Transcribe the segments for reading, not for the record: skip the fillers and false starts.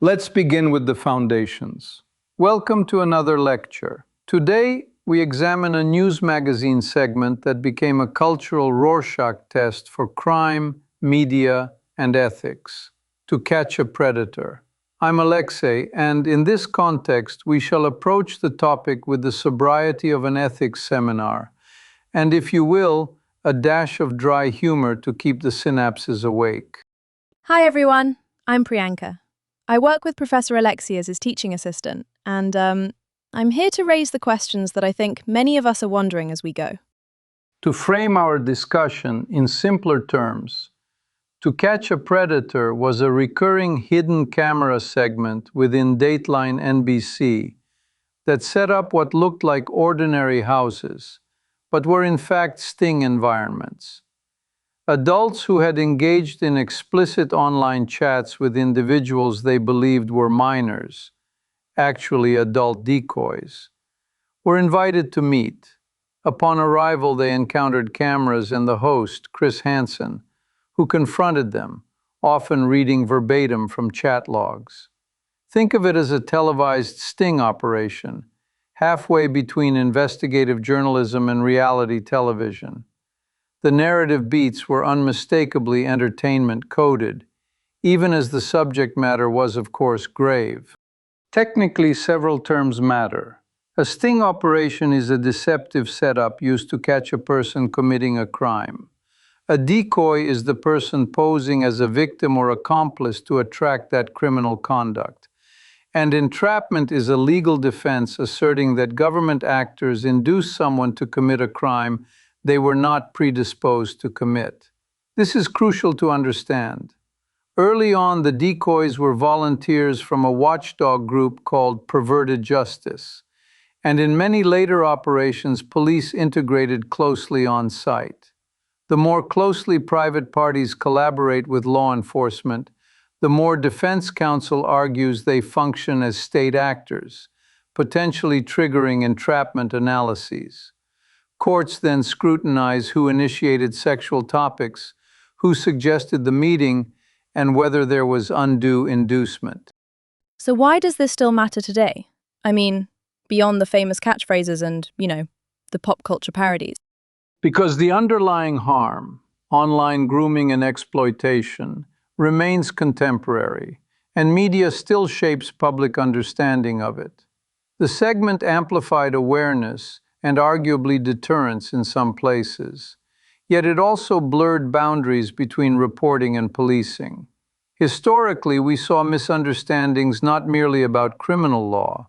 Let's begin with the foundations. Welcome to another lecture. Today, we examine a news magazine segment that became a cultural Rorschach test for crime, media, and ethics. To Catch a Predator. I'm Alexei, and in this context, we shall approach the topic with the sobriety of an ethics seminar, and if you will, a dash of dry humor to keep the synapses awake. Hi everyone, I'm Priyanka. I work with Professor Alexei as his teaching assistant, and I'm here to raise the questions that I think many of us are wondering as we go. To frame our discussion in simpler terms, To Catch a Predator was a recurring hidden camera segment within Dateline NBC that set up what looked like ordinary houses, but were in fact sting environments. Adults who had engaged in explicit online chats with individuals they believed were minors, actually adult decoys, were invited to meet. Upon arrival, they encountered cameras and the host, Chris Hansen, who confronted them, often reading verbatim from chat logs. Think of it as a televised sting operation, halfway between investigative journalism and reality television. The narrative beats were unmistakably entertainment coded, even as the subject matter was, of course, grave. Technically, several terms matter. A sting operation is a deceptive setup used to catch a person committing a crime. A decoy is the person posing as a victim or accomplice to attract that criminal conduct. And entrapment is a legal defense asserting that government actors induce someone to commit a crime they were not predisposed to commit. This is crucial to understand. Early on, the decoys were volunteers from a watchdog group called Perverted Justice, and in many later operations, police integrated closely on site. The more closely private parties collaborate with law enforcement, the more defense counsel argues they function as state actors, potentially triggering entrapment analyses. Courts then scrutinize who initiated sexual topics, who suggested the meeting, and whether there was undue inducement. So why does this still matter today? I mean, beyond the famous catchphrases and, the pop culture parodies. Because the underlying harm, online grooming and exploitation, remains contemporary, and media still shapes public understanding of it. The segment amplified awareness and arguably deterrence in some places, yet it also blurred boundaries between reporting and policing. Historically, we saw misunderstandings not merely about criminal law,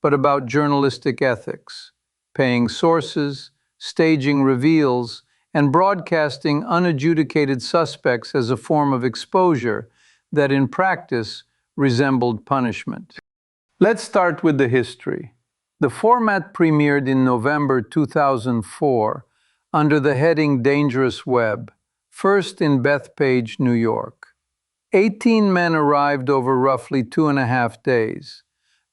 but about journalistic ethics, paying sources, staging reveals, and broadcasting unadjudicated suspects as a form of exposure that in practice resembled punishment. Let's start with the history. The format premiered in November 2004 under the heading Dangerous Web, first in Bethpage, New York. 18 men arrived over roughly 2.5 days.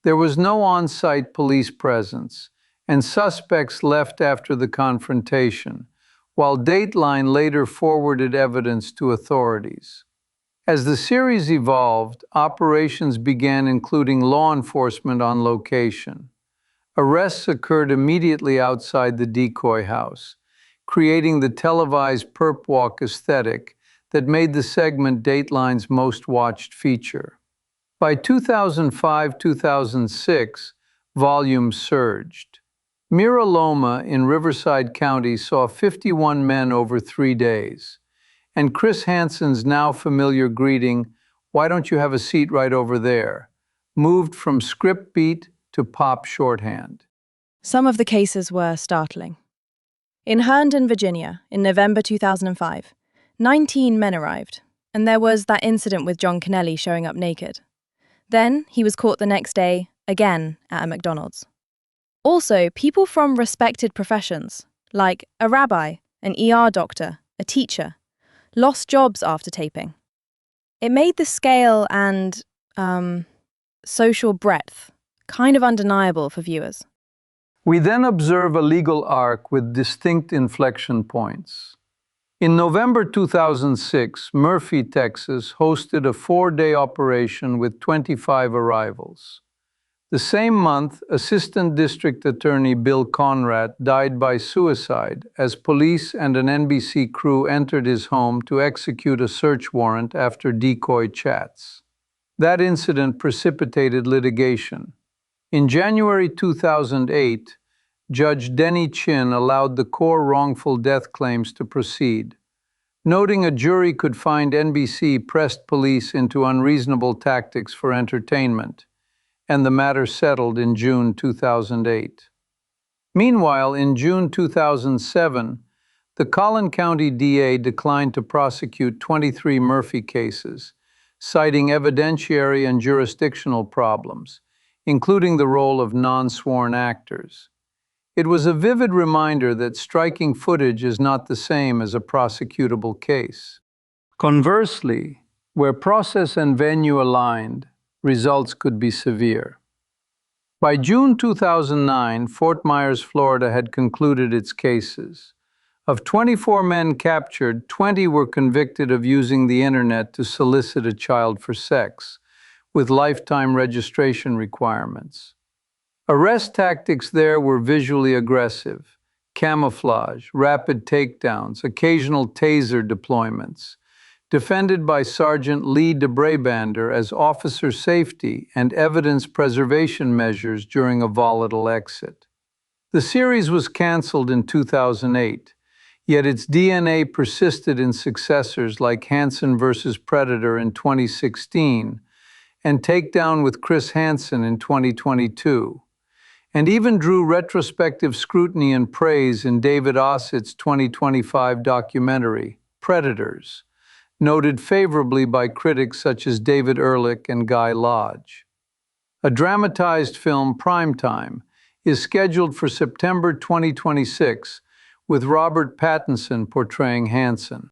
There was no on-site police presence, and suspects left after the confrontation, while Dateline later forwarded evidence to authorities. As the series evolved, operations began including law enforcement on location. Arrests occurred immediately outside the decoy house, creating the televised perp walk aesthetic that made the segment Dateline's most watched feature. By 2005-2006, volumes surged. Mira Loma in Riverside County saw 51 men over 3 days, and Chris Hansen's now familiar greeting, "Why don't you have a seat right over there?" moved from script beat to pop shorthand. Some of the cases were startling. In Herndon, Virginia, in November 2005, 19 men arrived, and there was that incident with John Kennelly showing up naked. Then he was caught the next day, again at a McDonald's. Also, people from respected professions, like a rabbi, an ER doctor, a teacher, lost jobs after taping. It made the scale and, social breadth kind of undeniable for viewers. We then observe a legal arc with distinct inflection points. In November 2006, Murphy, Texas, hosted a four-day operation with 25 arrivals. The same month, Assistant District Attorney Bill Conrad died by suicide as police and an NBC crew entered his home to execute a search warrant after decoy chats. That incident precipitated litigation. In January 2008, Judge Denny Chin allowed the core wrongful death claims to proceed, noting a jury could find NBC pressed police into unreasonable tactics for entertainment, and the matter settled in June 2008. Meanwhile, in June 2007, the Collin County DA declined to prosecute 23 Murphy cases, citing evidentiary and jurisdictional problems, including the role of non-sworn actors. It was a vivid reminder that striking footage is not the same as a prosecutable case. Conversely, where process and venue aligned, results could be severe. By June 2009, Fort Myers, Florida had concluded its cases. Of 24 men captured, 20 were convicted of using the internet to solicit a child for sex, with lifetime registration requirements. Arrest tactics there were visually aggressive: camouflage, rapid takedowns, occasional taser deployments, defended by Sergeant Lee DeBrabander as officer safety and evidence preservation measures during a volatile exit. The series was canceled in 2008, yet its DNA persisted in successors like Hansen vs. Predator in 2016 and Takedown with Chris Hansen in 2022, and even drew retrospective scrutiny and praise in David Ossett's 2025 documentary, Predators, noted favorably by critics such as David Ehrlich and Guy Lodge. A dramatized film, Primetime, is scheduled for September 2026, with Robert Pattinson portraying Hansen.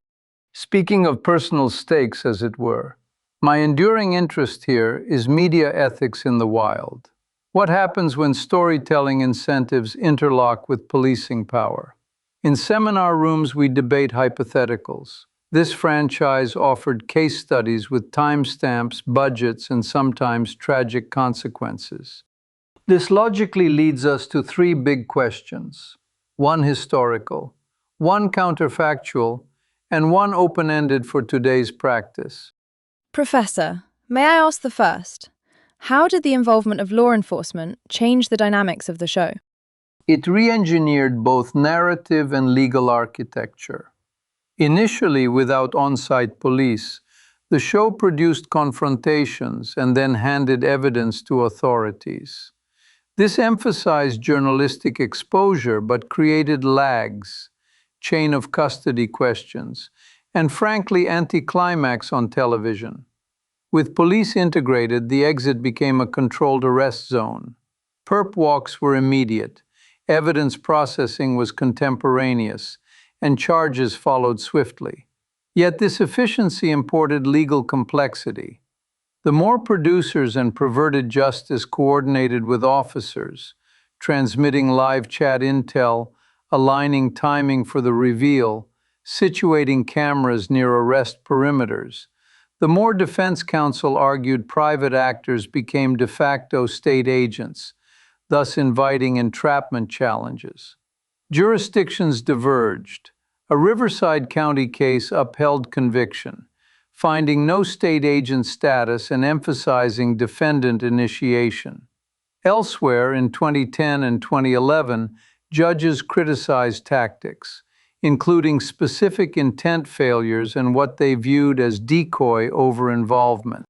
Speaking of personal stakes, as it were, my enduring interest here is media ethics in the wild. What happens when storytelling incentives interlock with policing power? In seminar rooms, we debate hypotheticals. This franchise offered case studies with timestamps, budgets, and sometimes tragic consequences. This logically leads us to three big questions: one historical, one counterfactual, and one open-ended for today's practice. Professor, may I ask the first? How did the involvement of law enforcement change the dynamics of the show? It re-engineered both narrative and legal architecture. Initially, without on-site police, the show produced confrontations and then handed evidence to authorities. This emphasized journalistic exposure but created lags, chain of custody questions, and frankly anticlimax on television. With police integrated, the exit became a controlled arrest zone. Perp walks were immediate, evidence processing was contemporaneous, and charges followed swiftly. Yet this efficiency imported legal complexity. The more producers and perverted justice coordinated with officers, transmitting live chat intel, aligning timing for the reveal, situating cameras near arrest perimeters, the more defense counsel argued private actors became de facto state agents, thus inviting entrapment challenges. Jurisdictions diverged. A Riverside County case upheld conviction, finding no state agent status and emphasizing defendant initiation. Elsewhere, in 2010 and 2011, judges criticized tactics, including specific intent failures and what they viewed as decoy over-involvement.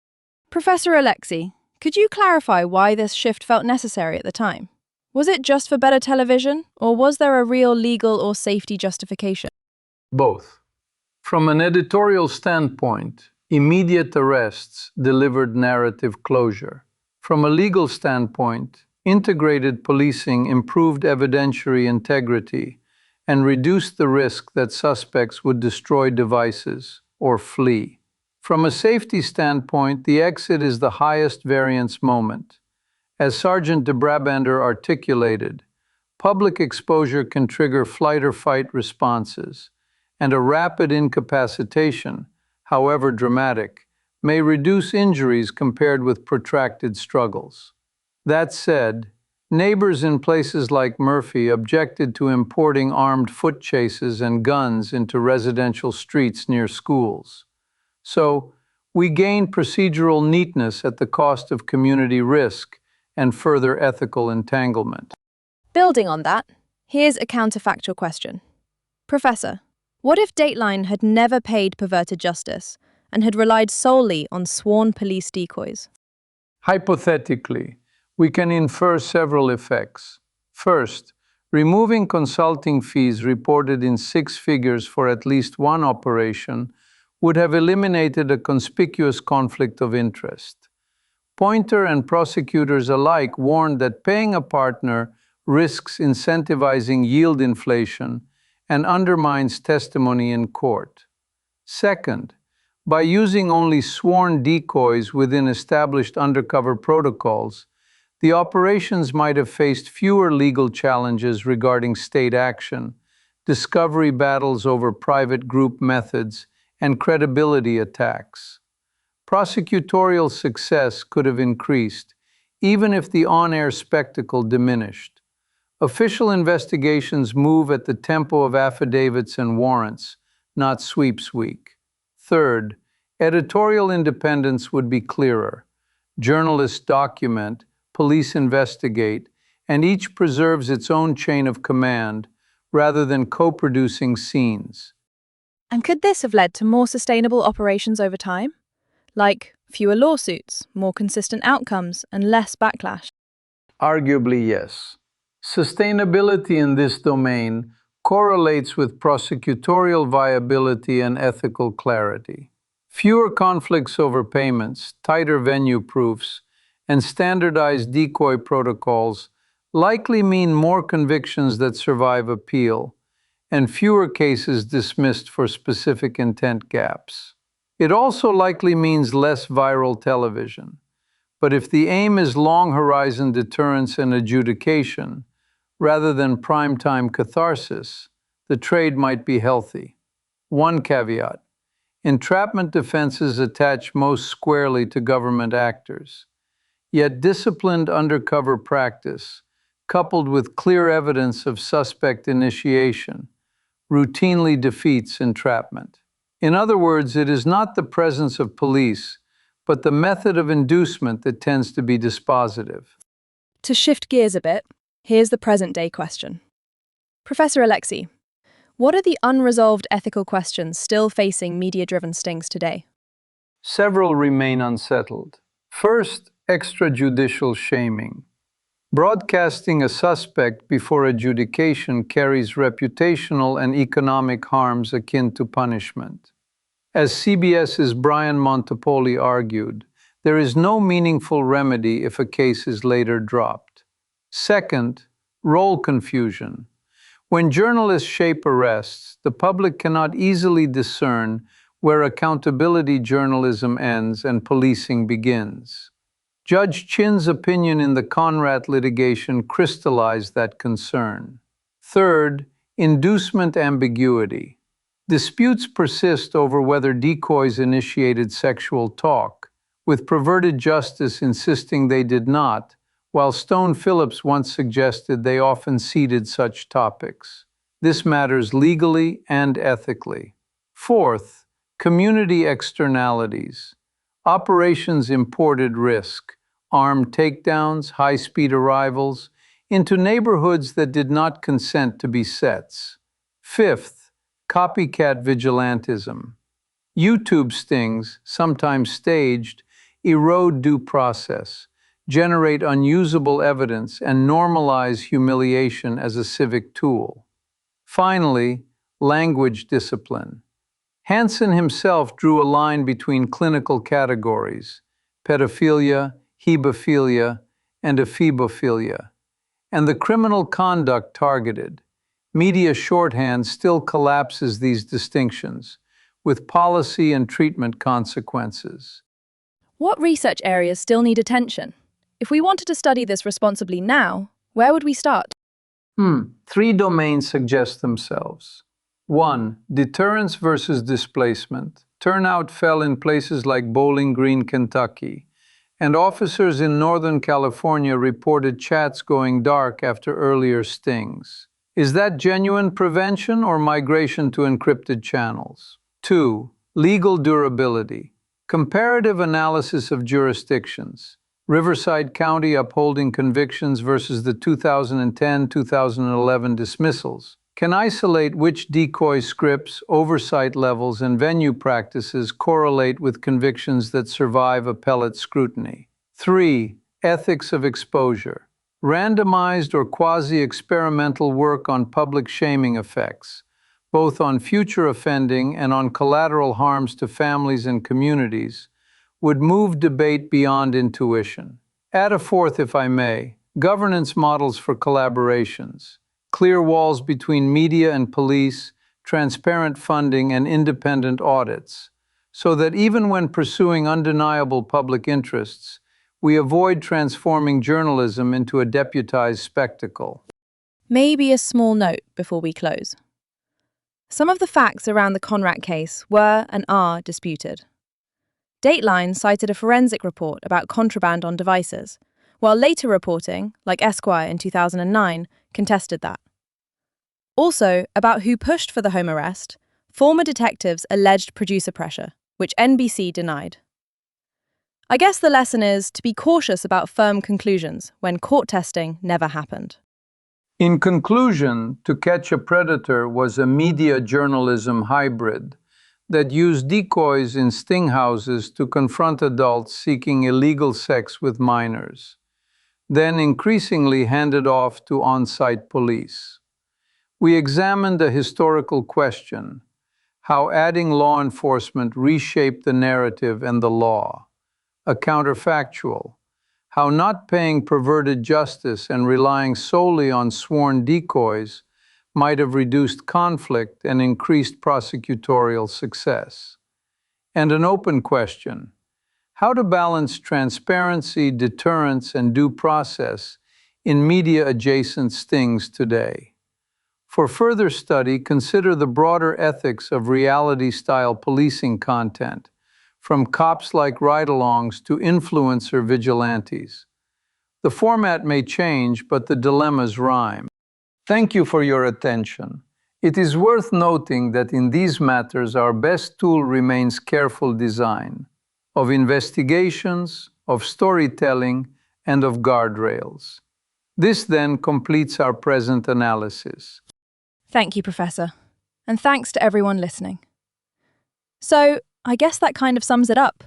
Professor Alexei, could you clarify why this shift felt necessary at the time? Was it just for better television, or was there a real legal or safety justification? Both. From an editorial standpoint, immediate arrests delivered narrative closure. From a legal standpoint, integrated policing improved evidentiary integrity and reduced the risk that suspects would destroy devices or flee. From a safety standpoint, the exit is the highest variance moment. As Sergeant DeBrabander articulated, public exposure can trigger flight or fight responses, and a rapid incapacitation, however dramatic, may reduce injuries compared with protracted struggles. That said, neighbors in places like Murphy objected to importing armed foot chases and guns into residential streets near schools. So, we gain procedural neatness at the cost of community risk and further ethical entanglement. Building on that, here's a counterfactual question. Professor, what if Dateline had never paid perverted justice and had relied solely on sworn police decoys? Hypothetically, we can infer several effects. First, removing consulting fees reported in six figures for at least one operation would have eliminated a conspicuous conflict of interest. Pointer and prosecutors alike warned that paying a partner risks incentivizing yield inflation and undermines testimony in court. Second, by using only sworn decoys within established undercover protocols, the operations might have faced fewer legal challenges regarding state action, discovery battles over private group methods, and credibility attacks. Prosecutorial success could have increased, even if the on-air spectacle diminished. Official investigations move at the tempo of affidavits and warrants, not sweeps week. Third, editorial independence would be clearer. Journalists document, police investigate, and each preserves its own chain of command, rather than co-producing scenes. And could this have led to more sustainable operations over time? Like fewer lawsuits, more consistent outcomes, and less backlash? Arguably, yes. Sustainability in this domain correlates with prosecutorial viability and ethical clarity. Fewer conflicts over payments, tighter venue proofs, and standardized decoy protocols likely mean more convictions that survive appeal, and fewer cases dismissed for specific intent gaps. It also likely means less viral television. But if the aim is long-horizon deterrence and adjudication, rather than primetime catharsis, the trade might be healthy. One caveat: entrapment defenses attach most squarely to government actors. Yet disciplined undercover practice, coupled with clear evidence of suspect initiation, routinely defeats entrapment. In other words, it is not the presence of police, but the method of inducement that tends to be dispositive. To shift gears a bit, here's the present-day question. Professor Alexei, what are the unresolved ethical questions still facing media-driven stings today? Several remain unsettled. First, extrajudicial shaming. Broadcasting a suspect before adjudication carries reputational and economic harms akin to punishment. As CBS's Brian Montepoli argued, there is no meaningful remedy if a case is later dropped. Second, role confusion. When journalists shape arrests, the public cannot easily discern where accountability journalism ends and policing begins. Judge Chin's opinion in the Conrad litigation crystallized that concern. Third, inducement ambiguity. Disputes persist over whether decoys initiated sexual talk, with perverted justice insisting they did not, while Stone Phillips once suggested they often seeded such topics. This matters legally and ethically. Fourth, community externalities. Operations imported risk, armed takedowns, high-speed arrivals, into neighborhoods that did not consent to be sets. Fifth, copycat vigilantism. YouTube stings, sometimes staged, erode due process, generate unusable evidence, and normalize humiliation as a civic tool. Finally, language discipline. Hansen himself drew a line between clinical categories, pedophilia, hebephilia, and ephebophilia, and the criminal conduct targeted. Media shorthand still collapses these distinctions, with policy and treatment consequences. What research areas still need attention? If we wanted to study this responsibly now, where would we start? Three domains suggest themselves. 1. Deterrence versus displacement. Turnout fell in places like Bowling Green, Kentucky, and officers in Northern California reported chats going dark after earlier stings. Is that genuine prevention or migration to encrypted channels? 2. Legal durability. Comparative analysis of jurisdictions. Riverside County upholding convictions versus the 2010-2011 dismissals can isolate which decoy scripts, oversight levels, and venue practices correlate with convictions that survive appellate scrutiny. 3. Ethics of exposure. Randomized or quasi-experimental work on public shaming effects, both on future offending and on collateral harms to families and communities, would move debate beyond intuition. Add a fourth, if I may, governance models for collaborations, clear walls between media and police, transparent funding, and independent audits, so that even when pursuing undeniable public interests, we avoid transforming journalism into a deputized spectacle. Maybe a small note before we close. Some of the facts around the Conradt case were and are disputed. Dateline cited a forensic report about contraband on devices, while later reporting, like Esquire in 2009, contested that. Also, about who pushed for the home arrest, former detectives alleged producer pressure, which NBC denied. I guess the lesson is to be cautious about firm conclusions when court testing never happened. In conclusion, To Catch a Predator was a media journalism hybrid that used decoys in sting houses to confront adults seeking illegal sex with minors, then increasingly handed off to on-site police. We examined a historical question: how adding law enforcement reshaped the narrative and the law. A counterfactual: how not paying perverted justice and relying solely on sworn decoys might have reduced conflict and increased prosecutorial success. And an open question: how to balance transparency, deterrence, and due process in media-adjacent stings today. For further study, consider the broader ethics of reality-style policing content, from cops-like ride-alongs to influencer vigilantes. The format may change, but the dilemmas rhyme. Thank you for your attention. It is worth noting that in these matters our best tool remains careful design, of investigations, of storytelling, and of guardrails. This then completes our present analysis. Thank you, Professor. And thanks to everyone listening. So, I guess that kind of sums it up.